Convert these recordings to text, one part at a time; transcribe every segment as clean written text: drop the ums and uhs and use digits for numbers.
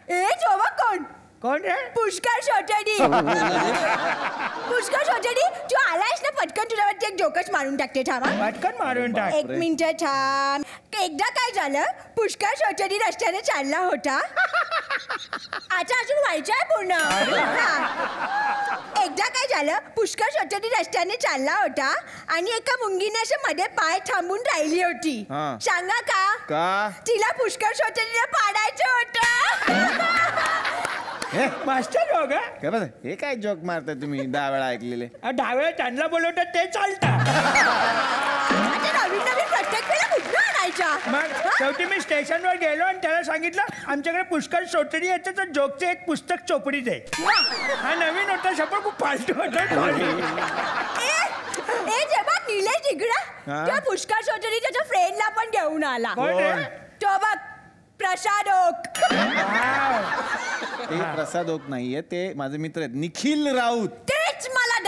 ए जोवा कोण कोण रे? पुष्कर शोचडी. पुष्कर शोचडी तू आलायस ना पटकन तुझ्यावरती एक जोकच मारून टाकते. थांबा पटकन मारून टाक. एक मिनिट थांब. एकदा काय झालं पुष्कर शोचडी रस्त्याने चालला होता. आता अजून व्हायचं आहे पूर्ण. एकदा काय झालं पुष्कर शोचडी रस्त्याने चालला होता आणि एका मुंगीने असं मध्ये पाय थांबून राहिली होती. सांगा का तिला पुष्कर शोचडीला पाडायचं होतं. मास्टर हो का? हे काय जोक मारताय तुम्ही? 10 वेळा ऐकलेले. 10 वेळा त्यांना बोलवतात ते चालतात. नवीन नवीन प्रत्येक वेळेला कुठं आणायच्या. मग शेवटी मी स्टेशनवर गेलो आणि त्याला सांगितलं आमच्याकडे पुष्कर शोचडी याचं तर जोकचं एक पुस्तक चोपडीच आहे. हा नवीन होता शपथ खूप फालतू होता. जेव्हा निलेश इकडं त्या पुष्कर शोचडी त्याच्या फ्रेंडला पण घेऊन आला. तो बघ प्रसाद ओक. ते प्रसाद ओक नाहीये, ते माझे मित्र आहेत निखिल राऊत. तेच मला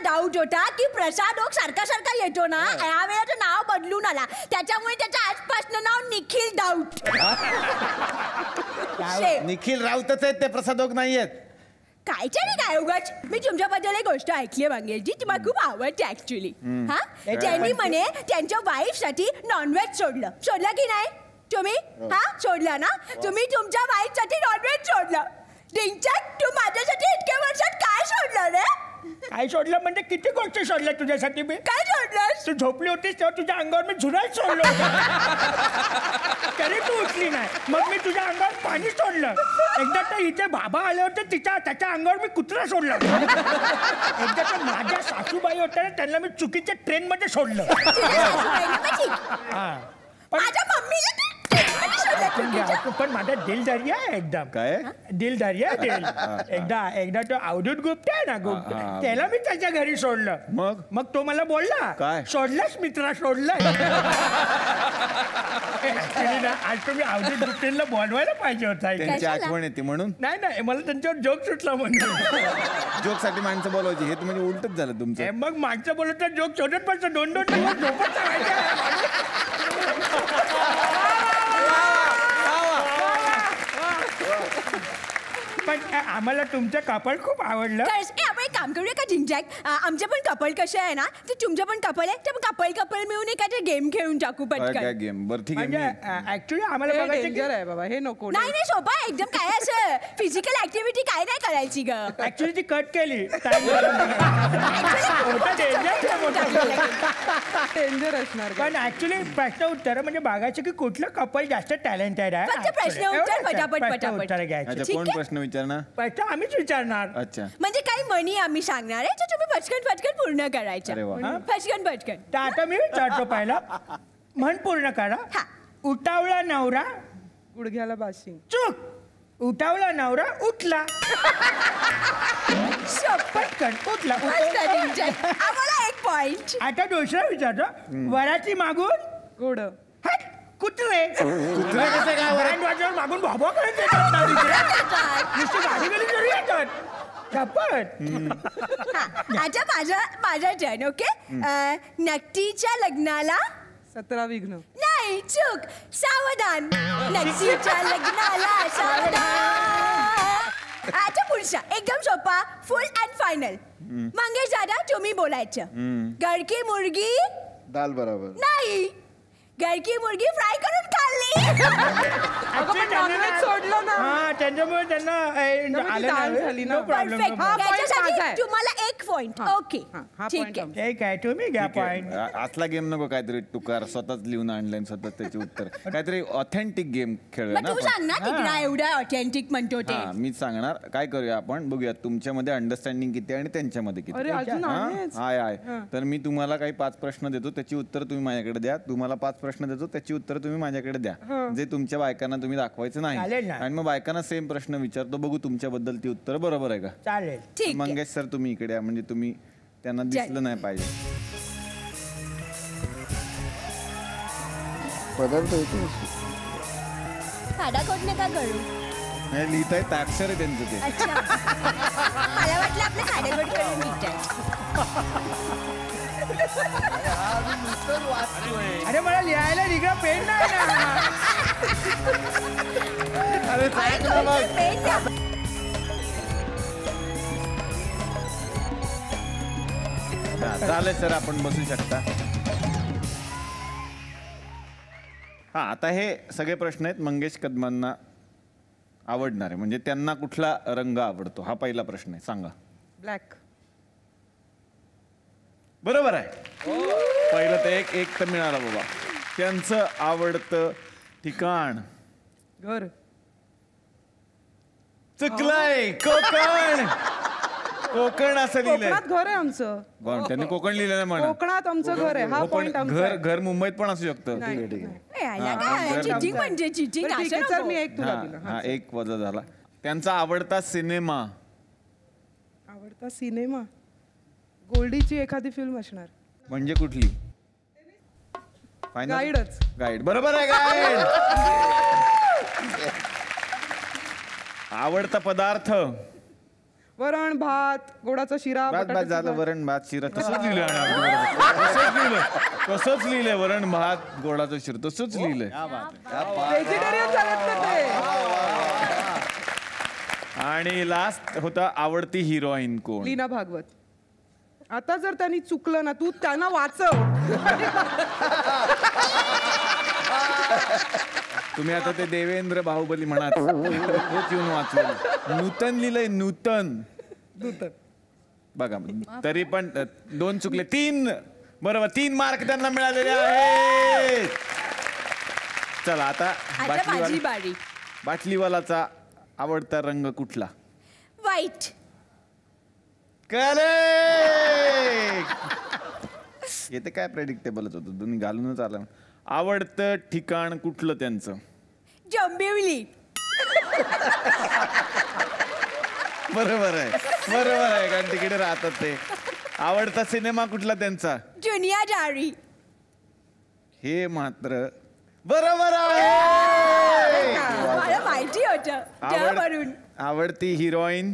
डाऊट होता की प्रसाद ओक सारखा सारखा येतो ना या वेळेचं नाव बदलून आला त्याच्यामुळे त्याचं आजपासून नाव निखिल डाऊट. निखिल राऊतच आहेत ते, प्रसाद ओक नाहीयेत. काय उगाच. मी तुमच्याबद्दल एक गोष्ट ऐकली आहे मंगेशजी, ती मला खूप आवडते ऍक्च्युली. त्यांनी म्हणे त्यांच्या वाईफ साठी नॉनव्हेज सोडलं की नाही तुम्ही? सोडलं ना तुम्ही तुमच्या वाईफ साठी नॉनव्हेज सोडलं. तू माझ्यासाठी इतक्या वर्षात काय सोडलं रे? काय सोडलं म्हणजे किती गोष्टी सोडल्या तुझ्यासाठी मी. काय सोडलं? तू झोपली होतीस तेव्हा तुझ्या अंगावर मी झुरळ सोडलो तरी तू उठली नाही. मग मी तुझ्या अंगावर पाणी सोडलं. एकदा तर इथे बाबा आले होते त्याच्या अंगावर मी कुत्रा सोडला. एकदा तर माझ्या सासूबाई होत्या ना त्यांना मी चुकीच्या ट्रेन मध्ये सोडलं. पण माझा दिल दर्या आहे एकदम. काय दिल दर्या दिल. एकदा तो अवधूत गुप्ता आहे ना गुप्ता त्याला मी त्याच्या घरी सोडलं. मग तो मला बोलला काय सोडलंस मित्रा सोडलं. आज तुम्ही अवधूत गुप्तेला बोलवायला पाहिजे होता. त्यांची आठवण येते म्हणून. नाही मला त्यांच्यावर जोक सुटला म्हणून. जोक साठी माणसं बोलवायची हे म्हणजे उलटच झालं तुमचं. मग माणसं बोलत जोक शोधत पडतं 2-2 दिवस झोपत राहायचं. पण आम्हाला तुमचं कपल खूप आवडलं. आपण एक काम करूया का जिंकजॅक? आमचं पण कपल कसं आहे ना ते तुमचं पण कपल आहे तर कपल मिळून एखादा गेम खेळून टाकू पटकन. गेम बरं ठीक आहे. ऍक्च्युली आम्हाला बघायचं आहे बाबा हे नको. नाही सोपा एकदम. काय असं फिजिकल ऍक्टिव्हिटी काय नाही करायची ग. ऍक्च्युली ती कट केली. डेंजर असणार. पण ऍक्च्युली प्रश्न उत्तर म्हणजे बघायचं की कुठलं कपल जास्त टॅलेंटेड आहे. प्रश्न उत्तर पटापट उत्तर घ्यायचं. कोण प्रश्न विचारणार? प्रश्न आम्हीच विचारणार. अच्छा म्हणजे काही म्हणी आम्ही सांगणार आहे तर तुम्ही पटकन पूर्ण करायच्या. पटकन. तर आता मी विचारतो पहिला म्हण पूर्ण करा. उठावला नवरा गुडघ्याला बाशिंग. चूक. उठावला नवरा उठला. पटकन उठला. आम्हाला 1 पॉइंट. आता दुसरा विचारतो वराची मागून घोड. कुत्रे. कुत्रे कसे काय मागून भाबा करत येतात. गाडी गेली तरी येतात. आता माझा टर्न. ओके. नक्कीच्या लग्नाला 17 विघ्न. नाही चूक. सावधान. नक्कीच्या लग्नाला सावधान. आता पुढचा एकदम सोपा फुल अँड फायनल. मंगेश दादा तुम्ही बोलायचं. गडकी मुर्गी दाल बरोबर. नाही गडकी मुर्गी फ्राय करून खाल्ली. सोडलं ना. त्यांच्यामुळे त्यांना तुम्हाला 1 पॉइंट. ओके ठीक आहे तुम्ही घ्या पॉइंट. असला गेम नको काहीतरी टुकार स्वतःच लिहून आणलंय स्वतःच त्याची उत्तर. काहीतरी ऑथेंटिक गेम खेळूया ना. तू सांग ना तिकडे एवढा ऑथेंटिक म्हणतो ते. मीच सांगणार. काय करूया आपण बघूया तुमच्यामध्ये अंडरस्टँडिंग किती आणि त्यांच्यामध्ये किती आहे. तर मी तुम्हाला काही 5 प्रश्न देतो त्याची उत्तर तुम्ही माझ्याकडे द्या. तुम्हाला 5 प्रश्न देतो त्याची उत्तर तुम्ही माझ्याकडे द्या. जे तुमच्या बायकांना तुम्ही दाखवायचं नाही. आणि मग बायकांना सेम प्रश्न विचारतो बघू तुमच्याबद्दल ती उत्तर बरोबर आहे का. चालेल. मंगेश सर तुम्ही इकडे या म्हणजे तुम्ही त्यांना दिसलं नाही पाहिजे. पदार्थ का करू लिहिताय ताक्षर आहे त्यांचं ते. मला वाटलं आपलं खाड्यागोट करून लिहितात. अरे मला लिहायला निघा पेन नाही ना. अरे सांग ना मग. पेन द्या. चालेल सर, आपण बसू शकता. हा, आता हे सगळे प्रश्न आहेत मंगेश कदमांना आवडणारे, म्हणजे त्यांना कुठला रंग आवडतो हा पहिला प्रश्न आहे. सांगा. ब्लॅक. बरोबर आहे. पहिलं तर एक तर मिळाला बाबा. त्यांचं आवडतं ठिकाण घर. चुकलंय. कोकण. कोकण असं लिहिलंय. कोकणात घर आहे आमचं. त्यांनी कोकण लिहिलं नाही म्हणा. कोकणात आमचं घर आहे. हा पॉइंट आमचा आहे. घर मुंबईत पण असू शकतं. नाही, ठीक आहे, ठीक आहे. नाही. याला काय चिटिंग म्हणजे चिटिंग बरं, ठीक आहे, असं चल नको. मी एक तुला दिलं. हा, एक वजा झाला. त्यांचा आवडता सिनेमा आवडता सिनेमा गोल्डीची एखादी फिल्म असणार. म्हणजे कुठली? गाईडच. गाईड. बरोबर आहे. गाईड. आवडता पदार्थ वरण भात गोडाचा शिरा. भात बटाट्याची झालं. भाजी. वरण भात शिरा तसंच लिहिलंय. तसंच लिहिलंय. वरण भात गोडाचा शिरा तसंच लिहिलंय. व्हेजिटेरियन झालेत ना ते. आणि लास्ट होता आवडती हिरोईन कोण? लीना भागवत. आता जर त्यांनी चुकलं ना तू त्यांना वाचव. तुम्ही आता ते देवेंद्र बाहुबली म्हणात. तोच येऊन वाचलं. नूतन लिहिलंय. नूतन. बघा, तरी पण 2 चुकले. 3 बरोबर. 3 मार्क त्यांना मिळालेले आहेत. चला आता आता माझी बारी. बाटलीवालाचा आवडता रंग कुठला? व्हाईट. करेक्ट. येते काय प्रेडिक्टेबलच होतं. तुम्ही घालूनच आला. आवडतं ठिकाण कुठलं त्यांचं? डोंबिवली. बरोबर आहे. बरोबर आहे, कारण तिकडे राहतात ते. आवडता सिनेमा कुठला त्यांचा? दुनियादारी. हे मात्र बरोबर आहे. मला माहिती होतं त्यावरून. आवडती हिरोईन?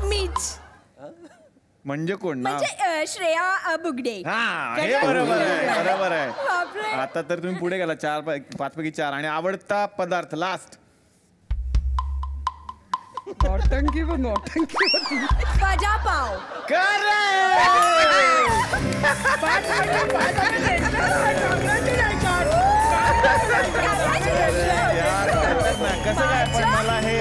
मीच. म्हणजे कोण? नाव? म्हणजे श्रेया बुगडे. हा, हे बरोबर आहे. बरोबर आहे. बापरे. आता तर तुम्ही पुढे गेला. 5 पैकी 4. आणि आवडता पदार्थ लास्ट? नौटंकी व नौटंकी होती. वडापाव. कसं काय पण मला हे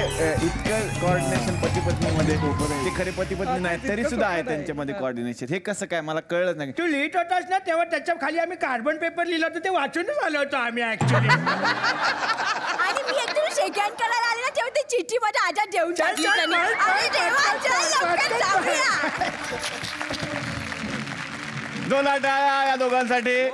इतकं कॉर्डिनेशन पती पत्नीमध्ये, ते खरे पती पत्नी नाही तरी सुद्धा आहे त्यांच्यामध्ये कॉर्डिनेशन. हे कसं काय मला कळलं नाही. तू लिहित होतास ना तेव्हा त्याच्या खाली आम्ही कार्बन पेपर लिहिलं होतं, ते वाचूनच आलो होतो आम्ही ऍक्च्युली. आणि मी एकदम सेकंड करायला आले ना तेव्हा ते चिठ्ठी मध्ये आजाद देऊन टाकली चल, त्यांनी. चल, अरे देवा, चल लवकर जाऊया. जोला टाळ्या या दोघांसाठी.